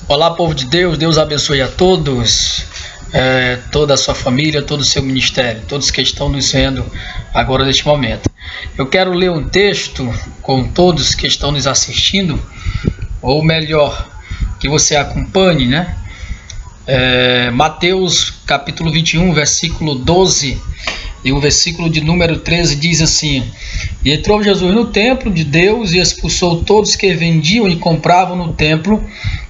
Olá, povo de Deus, Deus abençoe a todos, toda a sua família, todo o seu ministério, todos que estão nos vendo agora neste momento. Eu quero ler um texto com todos que estão nos assistindo, ou melhor, que você acompanhe, né? Mateus capítulo 21, versículo 12 e o versículo de número 13 diz assim: E entrou Jesus no templo de Deus e expulsou todos que vendiam e compravam no templo,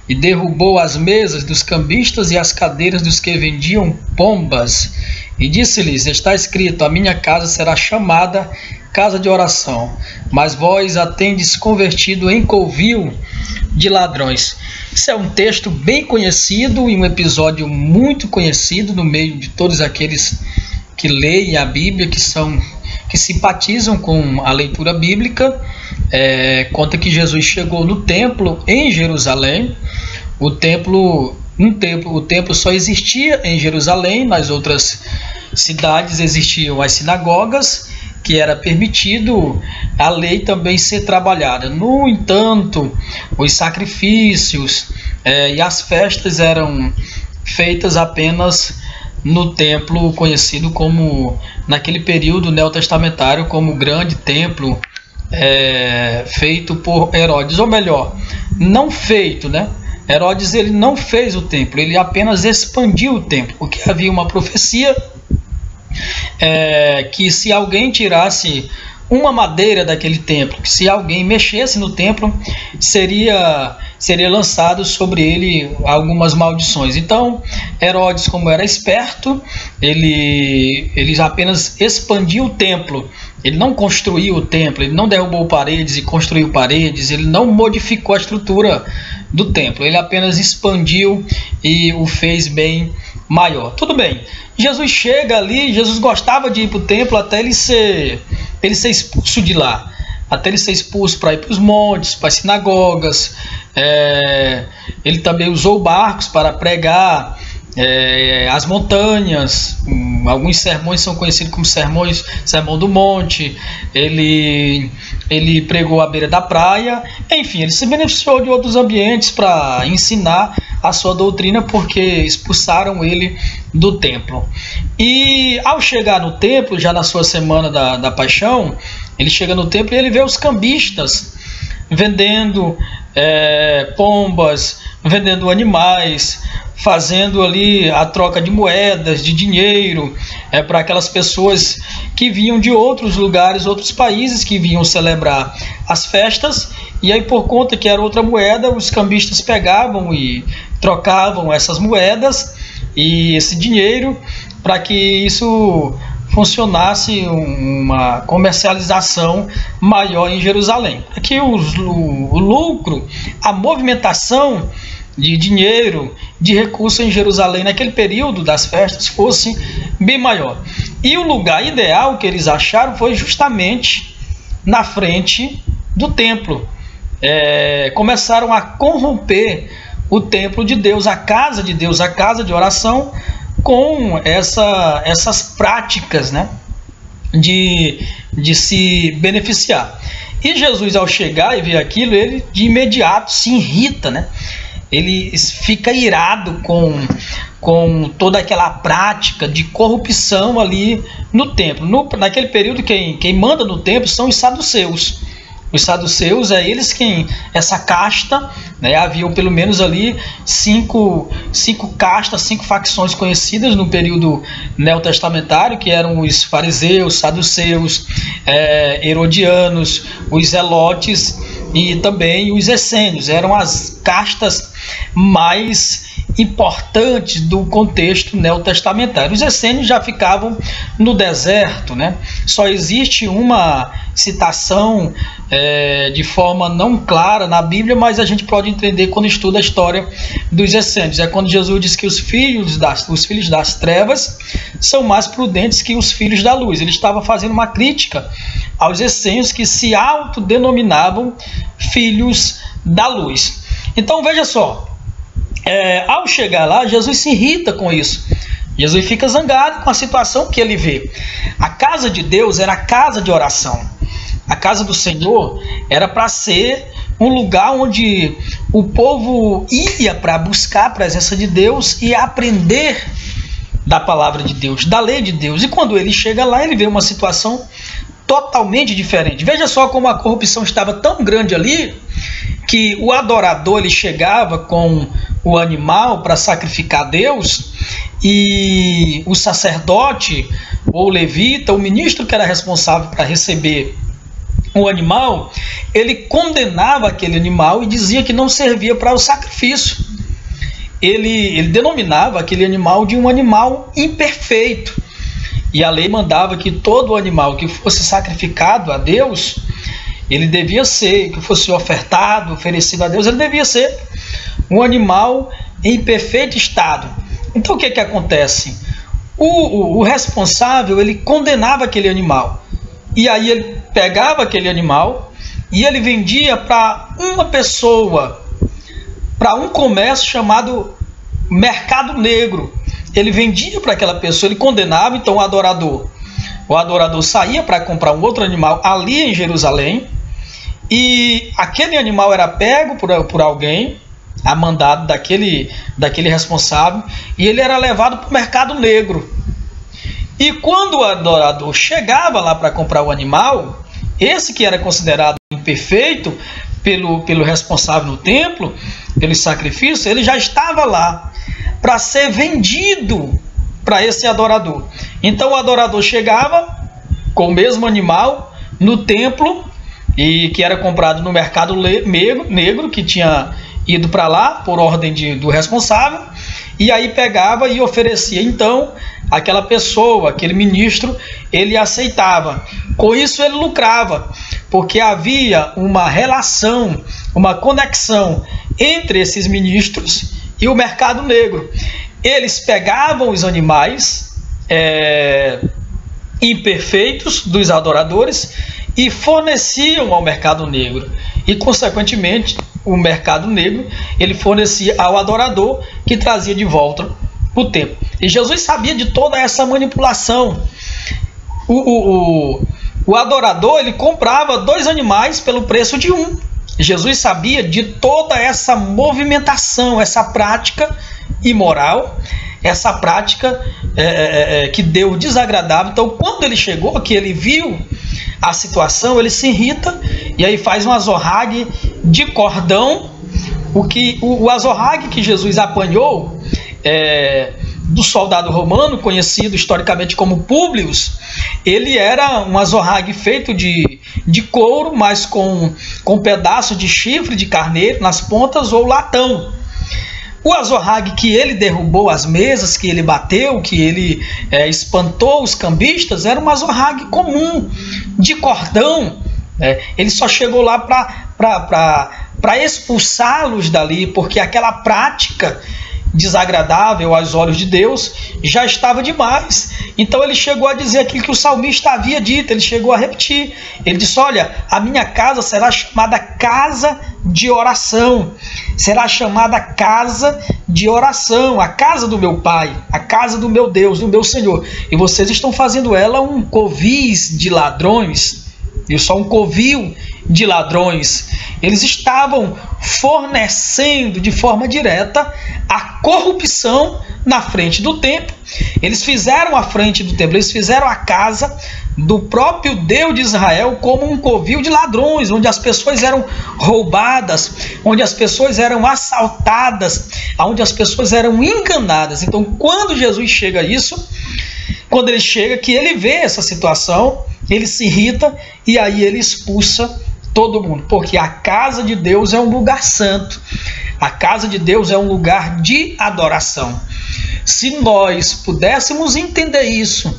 e derrubou as mesas dos cambistas e as cadeiras dos que vendiam pombas, e disse-lhes: Está escrito, a minha casa será chamada casa de oração, mas vós a tendes convertido em covil de ladrões. Isso é um texto bem conhecido e um episódio muito conhecido no meio de todos aqueles que leem a Bíblia, que simpatizam com a leitura bíblica. Conta que Jesus chegou no templo em Jerusalém. O templo só existia em Jerusalém. Nas outras cidades existiam as sinagogas, que era permitido a lei também ser trabalhada. No entanto, os sacrifícios e as festas eram feitas apenas no templo conhecido como, naquele período neotestamentário, como o grande templo feito por Herodes, ou melhor, não feito, né? Herodes, ele não fez o templo, ele apenas expandiu o templo, porque havia uma profecia que se alguém tirasse uma madeira daquele templo, que se alguém mexesse no templo, seria lançado sobre ele algumas maldições. Então, Herodes, como era esperto, ele apenas expandiu o templo. Ele não construiu o templo, ele não derrubou paredes e construiu paredes, ele não modificou a estrutura do templo, ele apenas expandiu e o fez bem maior. Tudo bem, Jesus chega ali, Jesus gostava de ir para o templo até ele ser expulso de lá, até ele ser expulso para ir para os montes, para as sinagogas. Ele também usou barcos para pregar as montanhas. Alguns sermões são conhecidos como sermão do monte. Ele pregou à beira da praia. Enfim, ele se beneficiou de outros ambientes para ensinar a sua doutrina, porque expulsaram ele do templo. E ao chegar no templo, já na sua semana da paixão, ele chega no templo e ele vê os cambistas vendendo pombas, vendendo animais, fazendo ali a troca de moedas, de dinheiro, para aquelas pessoas que vinham de outros lugares, outros países, que vinham celebrar as festas. E aí, por conta que era outra moeda, os cambistas pegavam e trocavam essas moedas e esse dinheiro, para que isso funcionasse uma comercialização maior em Jerusalém. Aqui o lucro, a movimentação de dinheiro, de recursos em Jerusalém naquele período das festas fosse bem maior. E o lugar ideal que eles acharam foi justamente na frente do templo. Começaram a corromper o templo de Deus, a casa de Deus, a casa de oração, com essas práticas, né, de se beneficiar. E Jesus, ao chegar e ver aquilo, ele de imediato se irrita, né? Ele fica irado com toda aquela prática de corrupção ali no templo. Naquele período, quem manda no templo são os saduceus. Os saduceus, essa casta, né? Haviam pelo menos ali cinco castas, 5 facções conhecidas no período neotestamentário, que eram os fariseus, saduceus, herodianos, os zelotes e também os essênios. Eram as castas mais importantes do contexto neotestamentário. Os essênios já ficavam no deserto, né? Só existe uma citação de forma não clara na Bíblia, mas a gente pode entender quando estuda a história dos essênios. É quando Jesus diz que os filhos das trevas são mais prudentes que os filhos da luz. Ele estava fazendo uma crítica aos essênios, que se autodenominavam filhos da luz. Então veja só, ao chegar lá, Jesus se irrita com isso. Jesus fica zangado com a situação que ele vê. A casa de Deus era a casa de oração. A casa do Senhor era para ser um lugar onde o povo ia para buscar a presença de Deus e aprender da palavra de Deus, da lei de Deus. E quando ele chega lá, ele vê uma situação totalmente diferente. Veja só como a corrupção estava tão grande ali, que o adorador ele chegava com o animal para sacrificar a Deus, e o sacerdote ou o levita, o ministro que era responsável para receber o animal, ele condenava aquele animal e dizia que não servia para o sacrifício. Ele denominava aquele animal de um animal imperfeito. E a lei mandava que todo animal que fosse sacrificado a Deus, ele devia ser, que fosse ofertado, oferecido a Deus, ele devia ser um animal em perfeito estado. Então o que que acontece? O responsável, ele condenava aquele animal. E aí ele pegava aquele animal e ele vendia para uma pessoa, para um comércio chamado mercado negro. Ele vendia para aquela pessoa, ele condenava. Então o adorador saía para comprar um outro animal ali em Jerusalém, e aquele animal era pego por alguém, a mandado daquele responsável, e ele era levado para o mercado negro. E quando o adorador chegava lá para comprar o animal, esse que era considerado imperfeito pelo responsável no templo, pelo sacrifício, ele já estava lá para ser vendido para esse adorador. Então o adorador chegava com o mesmo animal no templo, e que era comprado no mercado negro, que tinha ido para lá por ordem do responsável, e aí pegava e oferecia. Então aquela pessoa, aquele ministro, ele aceitava. Com isso ele lucrava, porque havia uma relação, uma conexão entre esses ministros e o mercado negro. Eles pegavam os animais imperfeitos dos adoradores e forneciam ao mercado negro. E, consequentemente, o mercado negro ele fornecia ao adorador, que trazia de volta o templo. E Jesus sabia de toda essa manipulação. O adorador ele comprava 2 animais pelo preço de um. Jesus sabia de toda essa movimentação, essa prática imoral, essa prática que Deus desagradava. Então, quando ele chegou, que ele viu a situação, ele se irrita e aí faz um azorrague de cordão. O azorrague que Jesus apanhou do soldado romano, conhecido historicamente como Públio, ele era um azorrague feito de couro, mas com pedaço de chifre de carneiro nas pontas ou latão. O azorrague que ele derrubou as mesas, que ele bateu, que ele espantou os cambistas, era um azorrague comum, de cordão. Ele só chegou lá para expulsá-los dali, porque aquela prática desagradável aos olhos de Deus já estava demais. Então ele chegou a dizer aquilo que o salmista havia dito, ele chegou a repetir. Ele disse: olha, a minha casa será chamada casa de oração, será chamada casa de oração, a casa do meu Pai, a casa do meu Deus, do meu Senhor, e vocês estão fazendo ela um covis de ladrões. E só um covil de ladrões. Eles estavam fornecendo de forma direta a corrupção na frente do templo. Eles fizeram a frente do templo, eles fizeram a casa do próprio Deus de Israel como um covil de ladrões, onde as pessoas eram roubadas, onde as pessoas eram assaltadas, onde as pessoas eram enganadas. Então, quando Jesus chega a isso, quando ele chega, que ele vê essa situação, ele se irrita e aí ele expulsa todo mundo, porque a casa de Deus é um lugar santo, a casa de Deus é um lugar de adoração. Se nós pudéssemos entender isso,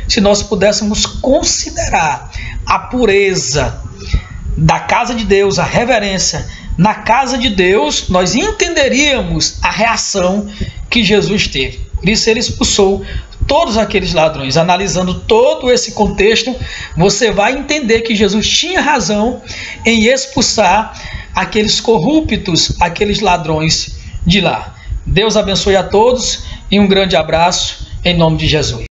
se nós pudéssemos considerar a pureza da casa de Deus, a reverência na casa de Deus, nós entenderíamos a reação que Jesus teve. Por isso ele expulsou todos aqueles ladrões. Analisando todo esse contexto, você vai entender que Jesus tinha razão em expulsar aqueles corruptos, aqueles ladrões de lá. Deus abençoe a todos e um grande abraço em nome de Jesus.